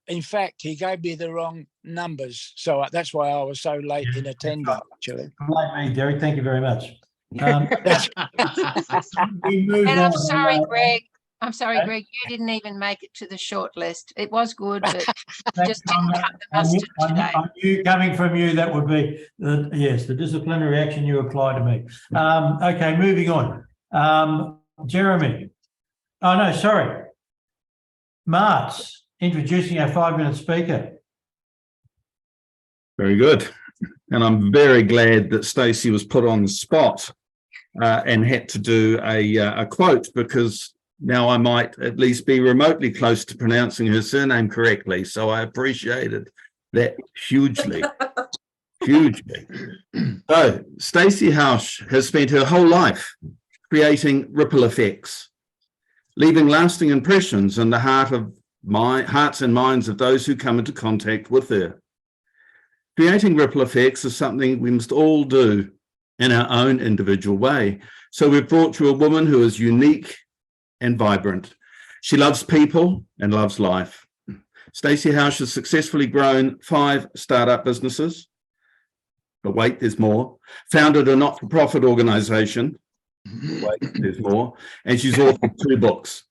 In fact, he gave me the wrong numbers, so that's why I was so late in attending. Actually, like me, Derek. Thank you very much. And I'm sorry, Greg. I'm sorry, Greg. You didn't even make it to the short list. It was good, but just didn't cut the mustard today. I knew coming from you that would be the disciplinary action you apply to me. Okay, moving on. Jeremy. Oh no, sorry. Martz, introducing our 5-minute speaker. Very good. And I'm very glad that Stacey was put on the spot and had to do a quote, because now I might at least be remotely close to pronouncing her surname correctly. So I appreciated that hugely, hugely. So Stacey Hausch has spent her whole life creating ripple effects, leaving lasting impressions in the hearts and minds of those who come into contact with her. Creating ripple effects is something we must all do in our own individual way. So we've brought you a woman who is unique and vibrant. She loves people and loves life. Stacey Hausch has successfully grown 5 startup businesses. But wait, there's more. Founded a not-for-profit organization. Wait, there's more. And she's authored 2 books.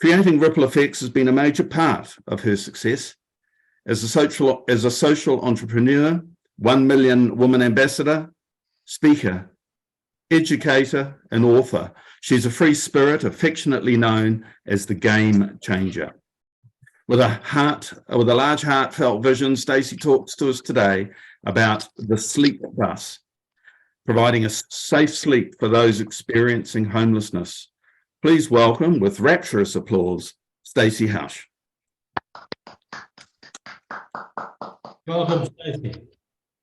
Creating ripple effects has been a major part of her success. As a social entrepreneur, 1 million woman ambassador, speaker, educator, and author, she's a free spirit, affectionately known as the game changer. With a large heartfelt vision, Stacey talks to us today about the Sleep Bus, providing a safe sleep for those experiencing homelessness. Please welcome, with rapturous applause, Stacey Hausch. Welcome, Stacey.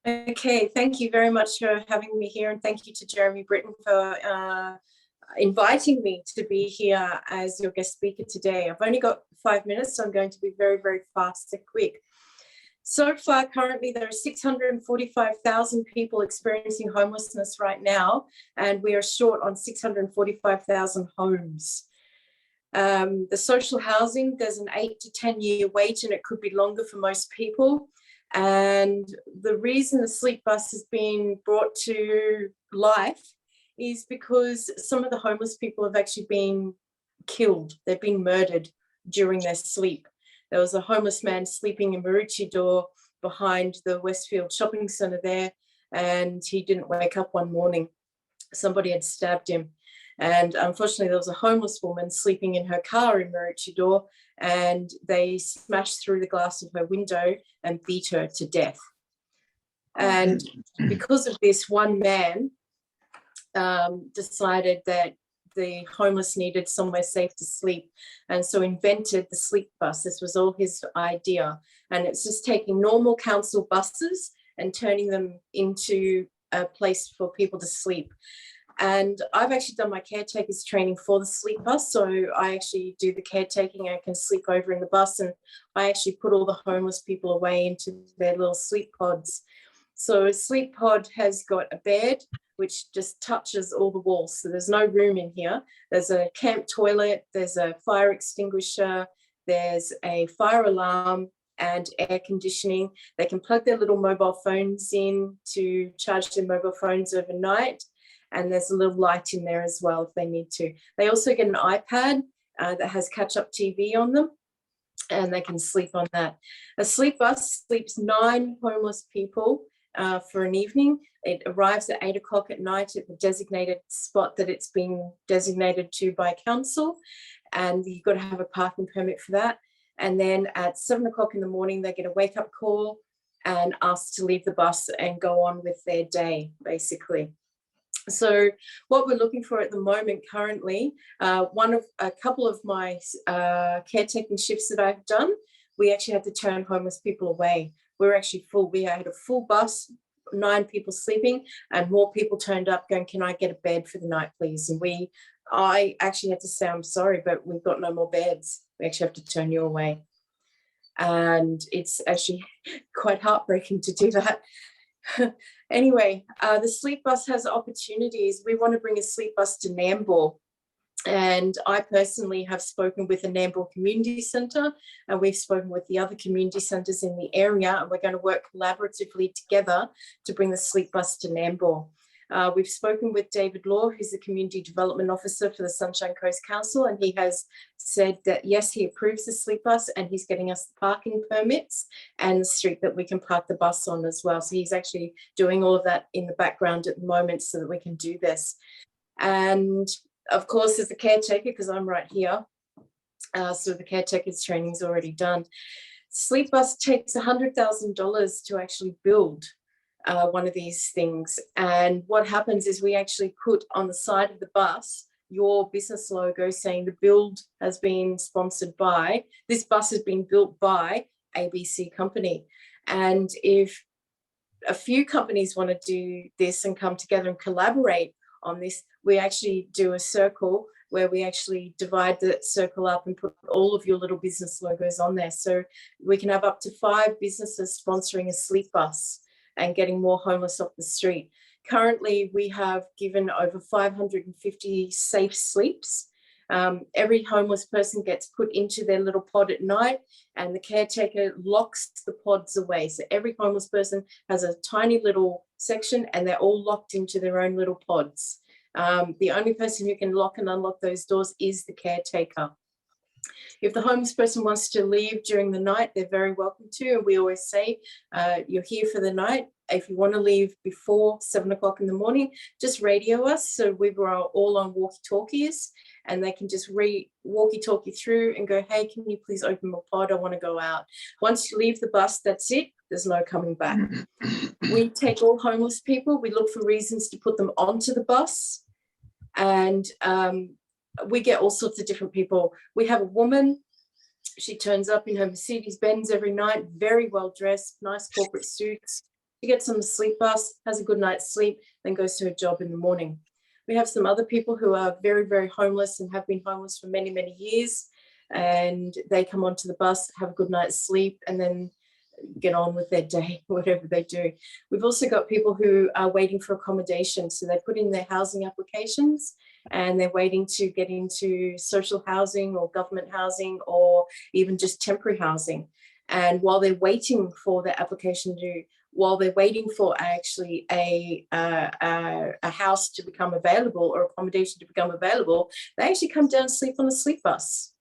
Okay, thank you very much for having me here, and thank you to Jeremy Britton for inviting me to be here as your guest speaker today. I've only got 5 minutes, so I'm going to be very, very fast and quick. So far, currently, there are 645,000 people experiencing homelessness right now, and we are short on 645,000 homes. The social housing, there's an 8 to 10 year wait, and it could be longer for most people. And the reason the sleep bus has been brought to life is because some of the homeless people have actually been killed. They've been murdered during their sleep. There was a homeless man sleeping in Maroochydore behind the Westfield shopping centre there, and he didn't wake up one morning. Somebody had stabbed him. And unfortunately, there was a homeless woman sleeping in her car in Maroochydore, and they smashed through the glass of her window and beat her to death. And because of this, one man decided that the homeless needed somewhere safe to sleep, and so invented the sleep bus. This was all his idea, and it's just taking normal council buses and turning them into a place for people to sleep. And I've actually done my caretaker's training for the sleep bus, so I actually do the caretaking. I can sleep over in the bus, and I actually put all the homeless people away into their little sleep pods. So a sleep pod has got a bed which just touches all the walls, so there's no room in here. There's a camp toilet, there's a fire extinguisher, there's a fire alarm and air conditioning. They can plug their little mobile phones in to charge their mobile phones overnight, and there's a little light in there as well if they need to. They also get an iPad that has catch-up TV on them, and they can sleep on that. A sleep bus sleeps 9 homeless people for an evening. It arrives at 8 o'clock at night at the designated spot that it's been designated to by council, and you've got to have a parking permit for that. And then at 7 o'clock in the morning, they get a wake-up call and asked to leave the bus and go on with their day, basically. So what we're looking for at the moment currently, a couple of my caretaking shifts that I've done, we actually had to turn homeless people away. We were actually full. We had a full bus, 9 people sleeping, and more people turned up going, "Can I get a bed for the night, please?" And I actually had to say, "I'm sorry, but we've got no more beds. We actually have to turn you away." And it's actually quite heartbreaking to do that. Anyway, the sleep bus has opportunities. We want to bring a sleep bus to Nambour. And I personally have spoken with the Nambour Community Centre, and we've spoken with the other community centres in the area, and we're going to work collaboratively together to bring the sleep bus to Nambour. We've spoken with David Law, who's the Community Development Officer for the Sunshine Coast Council, and he has said that, yes, he approves the sleep bus, and he's getting us the parking permits and the street that we can park the bus on as well. So he's actually doing all of that in the background at the moment so that we can do this. And of course, as the caretaker, because I'm right here, so the caretaker's training is already done. Sleep bus takes $100,000 to actually build one of these things. And what happens is we actually put on the side of the bus your business logo saying the build has been sponsored by, this bus has been built by ABC company. And if a few companies want to do this and come together and collaborate on this, we actually do a circle where we actually divide that circle up and put all of your little business logos on there. So we can have up to 5 businesses sponsoring a sleep bus and getting more homeless off the street. Currently, we have given over 550 safe sleeps. Every homeless person gets put into their little pod at night, and the caretaker locks the pods away. So every homeless person has a tiny little section, and they're all locked into their own little pods. The only person who can lock and unlock those doors is the caretaker. If the homeless person wants to leave during the night, they're very welcome to. And we always say, you're here for the night. If you want to leave before 7 o'clock in the morning, just radio us. So we were all on walkie-talkies, and they can just walkie-talkie through and go, "Hey, can you please open my pod? I want to go out." Once you leave the bus, that's it. There's no coming back. We take all homeless people. We look for reasons to put them onto the bus. And we get all sorts of different people. We have a woman She turns up in her Mercedes Benz every night, very well dressed, nice corporate suits. She gets on the sleep bus, has a good night's sleep, then goes to her job in the morning. We have some other people who are very, very homeless and have been homeless for many, many years. And they come onto the bus, have a good night's sleep, and then get on with their day, whatever they do. We've also got people who are waiting for accommodation. So they put in their housing applications and they're waiting to get into social housing or government housing or even just temporary housing. And while they're waiting for their application while they're waiting for actually a house to become available or accommodation to become available, they actually come down and sleep on the sleep bus.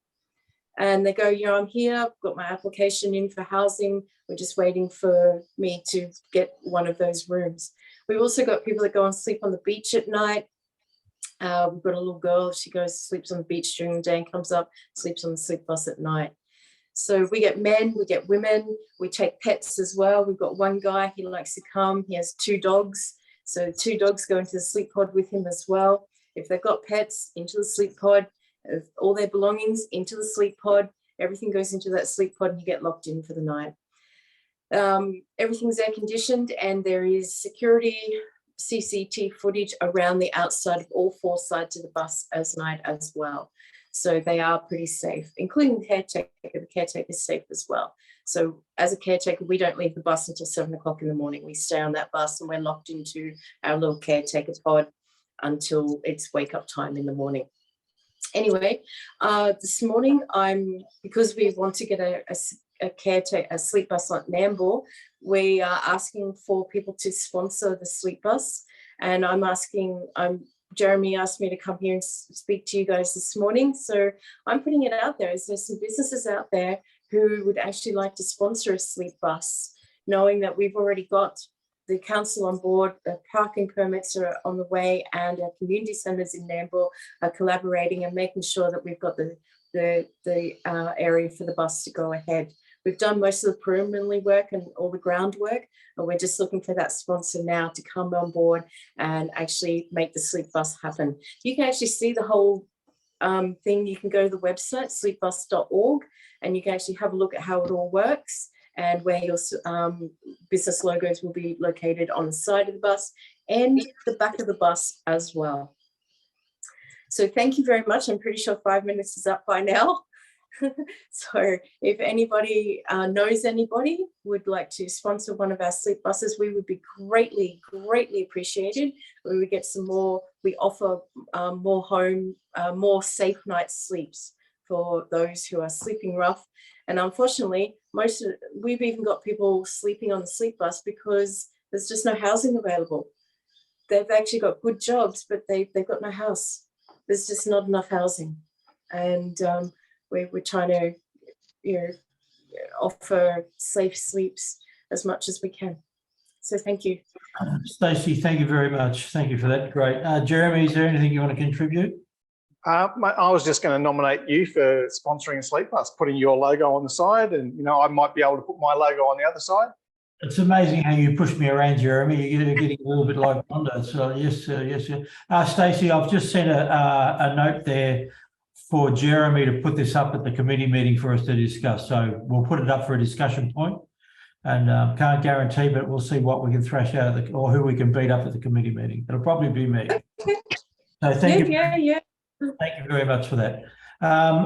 And they go, I'm here, I've got my application in for housing. We're just waiting for me to get one of those rooms. We've also got people that go and sleep on the beach at night. We've got a little girl, she goes, sleeps on the beach during the day and comes up, sleeps on the sleep bus at night. So we get men, we get women, we take pets as well. We've got one guy, he likes to come, he has 2 dogs. So 2 dogs go into the sleep pod with him as well. If they've got pets, into the sleep pod, all their belongings into the sleep pod, everything goes into that sleep pod and you get locked in for the night. Everything's air conditioned and there is security CCTV footage around the outside of all 4 sides of the bus as night as well. So they are pretty safe, including the caretaker. The caretaker is safe as well. So as a caretaker, we don't leave the bus until 7 o'clock in the morning. We stay on that bus and we're locked into our little caretaker pod until it's wake up time in the morning. Anyway, this morning, because we want to get a sleep bus like Nambour, we are asking for people to sponsor the sleep bus. And Jeremy asked me to come here and speak to you guys this morning. So I'm putting it out there. There's some businesses out there who would actually like to sponsor a sleep bus, knowing that we've already got the council on board, the parking permits are on the way, and our community centres in Nambour are collaborating and making sure that we've got the area for the bus to go ahead. We've done most of the preliminary work and all the groundwork, and we're just looking for that sponsor now to come on board and actually make the sleep bus happen. You can actually see the whole thing. You can go to the website, sleepbus.org, and you can actually have a look at how it all works and where your business logos will be located on the side of the bus and the back of the bus as well. So thank you very much. I'm pretty sure 5 minutes is up by now. So if anybody knows anybody would like to sponsor one of our sleep buses, we would be greatly, greatly appreciated. We would get some more, we offer more safe night's sleeps for those who are sleeping rough. And unfortunately, we've even got people sleeping on the sleep bus because there's just no housing available. They've actually got good jobs, but they've got no house. There's just not enough housing. And we're trying to offer safe sleeps as much as we can. So thank you. Stacey, thank you very much. Thank you for that. Great. Jeremy, is there anything you want to contribute? I was just going to nominate you for sponsoring a sleep bus, putting your logo on the side, and I might be able to put my logo on the other side. It's amazing how you push me around, Jeremy. You're getting a little bit like Rhonda. So yes, yes. Stacey, I've just sent a note there for Jeremy to put this up at the committee meeting for us to discuss. So we'll put it up for a discussion point, and can't guarantee, but we'll see what we can thrash out of or who we can beat up at the committee meeting. It'll probably be me. So thank you. Thank you very much for that.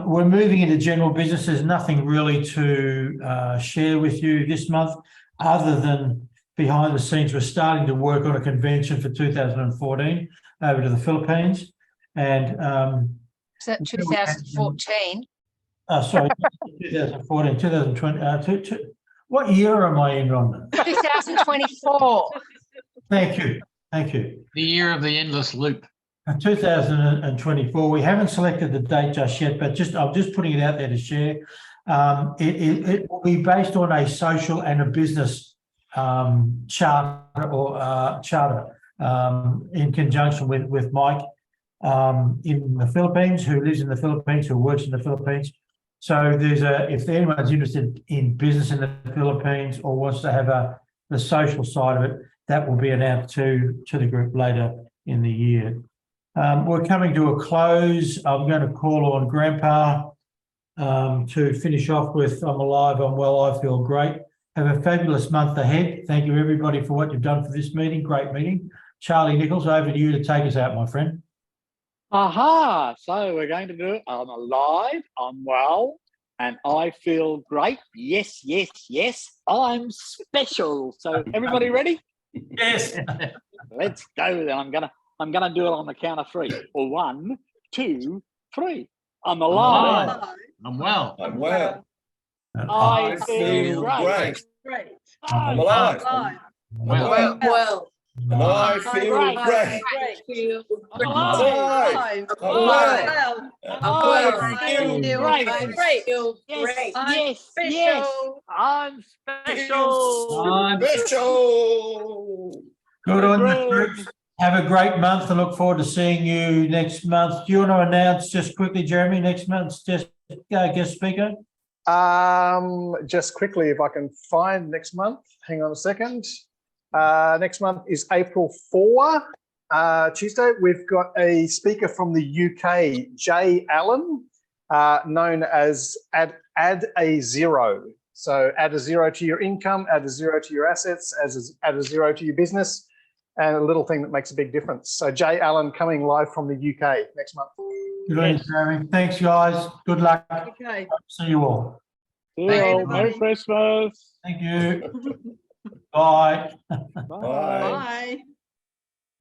We're moving into general business. There's nothing really to share with you this month, other than behind the scenes, we're starting to work on a convention for 2014 over to the Philippines. And is that 2014? Sorry, 2014, 2020. What year am I in, Rhonda? 2024. Thank you. Thank you. The year of the endless loop. 2024. We haven't selected the date just yet, but I'm just putting it out there to share. It will be based on a social and a business charter in conjunction with Mike in the Philippines, who lives in the Philippines, who works in the Philippines. So if anyone's interested in business in the Philippines or wants to have the social side of it, that will be announced to the group later in the year. We're coming to a close. I'm going to call on Grandpa to finish off with, I'm alive, I'm well, I feel great. Have a fabulous month ahead. Thank you, everybody, for what you've done for this meeting. Great meeting. Charlie Nichols, over to you to take us out, my friend. Aha! So we're going to do it. I'm alive, I'm well, and I feel great. Yes, yes, yes. I'm special. So everybody ready? Yes. Let's go then. I'm gonna do it on the count of three. 1, 2, 3. I'm alive. I'm well. I'm well. I feel great. Great. I'm alive. Alive. Well. Well, And I feel great. feel I'm I'm alive. alive. I'm well. I feel great. I feel great. Yes, yes. I'm special. Special. Good on you, groups. Have a great month and look forward to seeing you next month. Do you want to announce just quickly, Jeremy, next month's guest speaker? Just quickly, if I can find next month, hang on a second. Next month is April 4, Tuesday. We've got a speaker from the UK, Jay Allen, known as add a zero. So add a zero to your income, add a zero to your assets, add a zero to your business, and a little thing that makes a big difference. So Jay Allen coming live from the UK next month. Good on you, Jeremy. Thanks, guys. Good luck. Okay. See you all. Merry Christmas. Thank you. Bye. Bye. Bye. Bye.